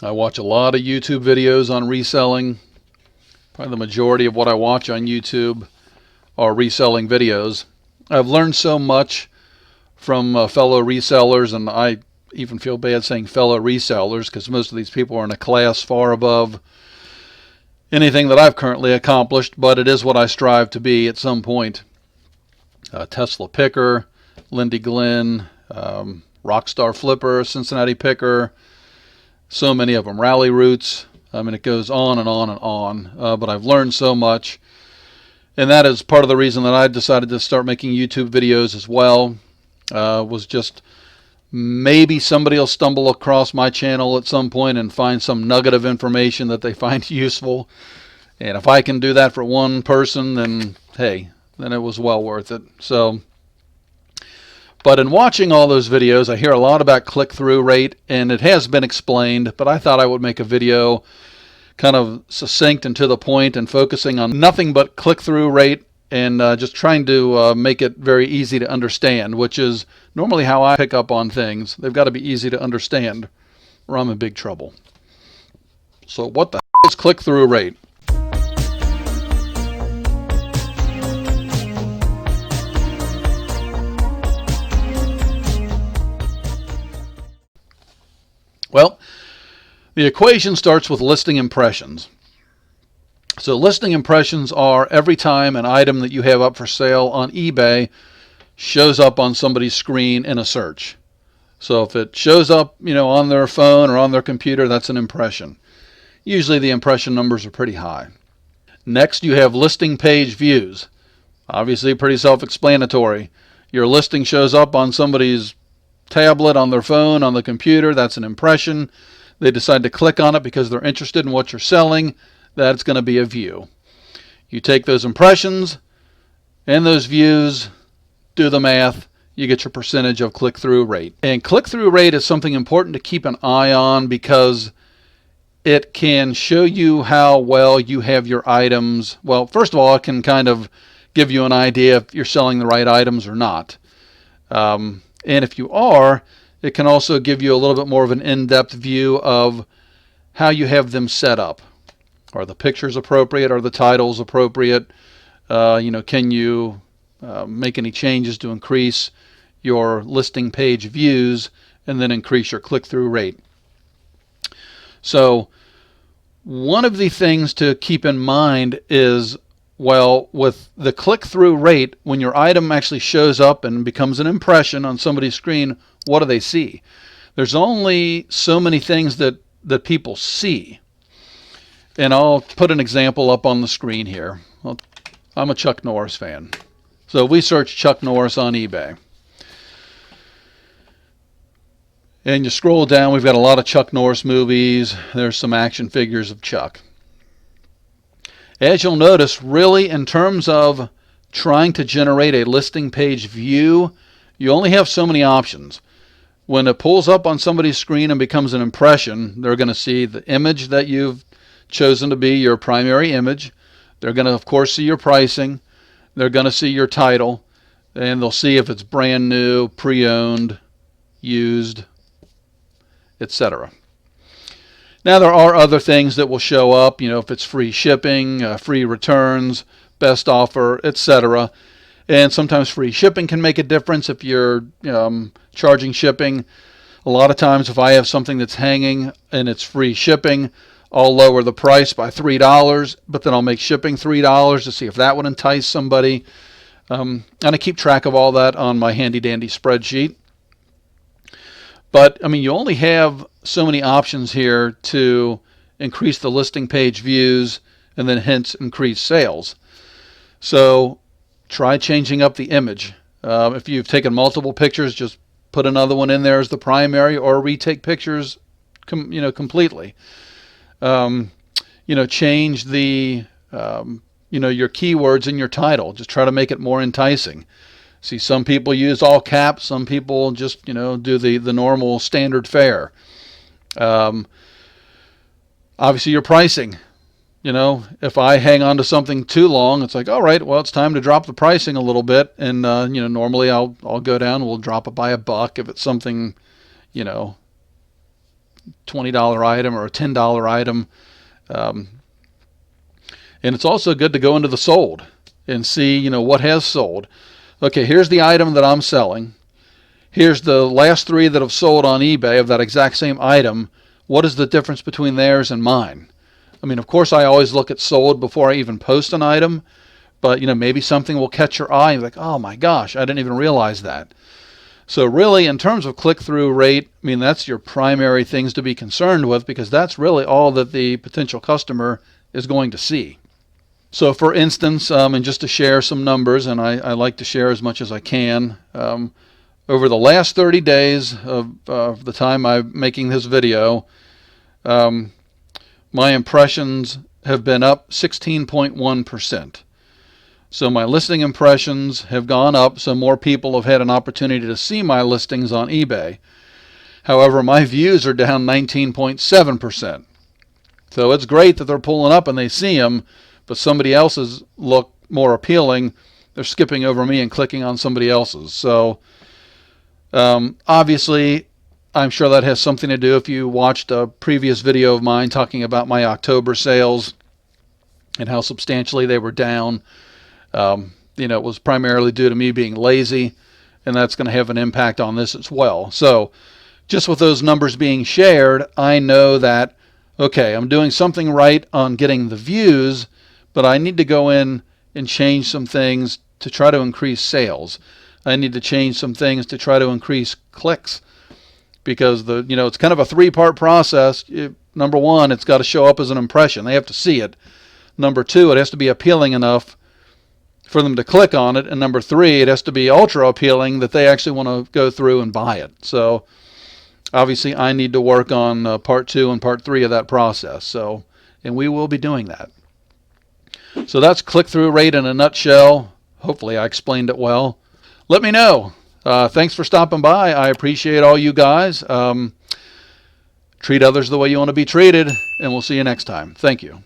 I watch a lot of YouTube videos on reselling. Probably the majority of what I watch on YouTube are reselling videos. I've learned so much from fellow resellers, and I even feel bad saying fellow resellers because most of these people are in a class far above anything that I've currently accomplished, but it is what I strive to be at some point. Tesla Picker, Lindy Glenn, Rockstar Flipper, Cincinnati Picker, so many of them, Rally Roots. I mean, it goes on and on and on, but I've learned so much, and that is part of the reason that I decided to start making YouTube videos as well. Was just maybe somebody will stumble across my channel at some point and find some nugget of information that they find useful, and if I can do that for one person, then hey, then it was well worth it. So, but in watching all those videos, I hear a lot about click-through rate, and it has been explained, but I thought I would make a video kind of succinct and to the point and focusing on nothing but click-through rate and just trying to make it very easy to understand, which is normally how I pick up on things. They've got to be easy to understand or I'm in big trouble. So what the is click-through rate? Well, the equation starts with listing impressions. So listing impressions are every time an item that you have up for sale on eBay shows up on somebody's screen in a search. So if it shows up, on their phone or on their computer, that's an impression. Usually the impression numbers are pretty high. Next, you have listing page views. Obviously pretty self-explanatory. Your listing shows up on somebody's tablet, on their phone, on the computer, that's an impression. They decide to click on it because they're interested in what you're selling. That's going to be a view. You take those impressions and those views, do the math, you get your percentage of click-through rate. And click-through rate is something important to keep an eye on because it can show you how well you have your items. Well, first of all, it can kind of give you an idea if you're selling the right items or not. And if you are, it can also give you a little bit more of an in-depth view of how you have them set up. Are the pictures appropriate? Are the titles appropriate? Can you make any changes to increase your listing page views and then increase your click-through rate? So one of the things to keep in mind is, well, with the click-through rate, when your item actually shows up and becomes an impression on somebody's screen, what do they see? There's only so many things that people see. And I'll put an example up on the screen here. Well, I'm a Chuck Norris fan. So we search Chuck Norris on eBay. And you scroll down, we've got a lot of Chuck Norris movies. There's some action figures of Chuck. As you'll notice, really in terms of trying to generate a listing page view, you only have so many options. When it pulls up on somebody's screen and becomes an impression, they're going to see the image that you've chosen to be your primary image. They're going to, of course, see your pricing. They're going to see your title. And they'll see if it's brand new, pre-owned, used, etc. Now, there are other things that will show up, if it's free shipping, free returns, best offer, etc. And sometimes free shipping can make a difference if you're charging shipping. A lot of times if I have something that's hanging and it's free shipping, I'll lower the price by $3, but then I'll make shipping $3 to see if that would entice somebody. And I keep track of all that on my handy-dandy spreadsheet. But, you only have so many options here to increase the listing page views and then hence increase sales. So try changing up the image. If you've taken multiple pictures, just put another one in there as the primary or retake pictures completely. Change the, your keywords in your title. Just try to make it more enticing. See, some people use all caps. Some people just, do the normal standard fare. Obviously, your pricing. If I hang on to something too long, it's like, all right, well, it's time to drop the pricing a little bit. And, normally I'll go down, we'll drop it by $1 if it's something, $20 item or a $10 item. And it's also good to go into the sold and see, what has sold. Okay, here's the item that I'm selling. Here's the last 3 that have sold on eBay of that exact same item. What is the difference between theirs and mine? I mean, of course, I always look at sold before I even post an item, but maybe something will catch your eye and be like, oh my gosh, I didn't even realize that. So really, in terms of click-through rate, I mean, that's your primary things to be concerned with, because that's really all that the potential customer is going to see. So for instance, and just to share some numbers, and I like to share as much as I can, over the last 30 days of the time I'm making this video, my impressions have been up 16.1%. So my listing impressions have gone up, so more people have had an opportunity to see my listings on eBay. However, my views are down 19.7%. So it's great that they're pulling up and they see them, but somebody else's look more appealing. They're skipping over me and clicking on somebody else's. So obviously, I'm sure that has something to do if you watched a previous video of mine talking about my October sales and how substantially they were down. It was primarily due to me being lazy, and that's going to have an impact on this as well. So just with those numbers being shared, I know that, okay, I'm doing something right on getting the views, but I need to go in and change some things to try to increase sales. I need to change some things to try to increase clicks, because it's kind of a 3-part process. Number 1, it's got to show up as an impression. They have to see it. Number 2, it has to be appealing enough for them to click on it. And number 3, it has to be ultra appealing that they actually want to go through and buy it. So obviously I need to work on part 2 and part 3 of that process. And we will be doing that. So that's click-through rate in a nutshell. Hopefully I explained it well. Let me know. Thanks for stopping by. I appreciate all you guys. Treat others the way you want to be treated, and we'll see you next time. Thank you.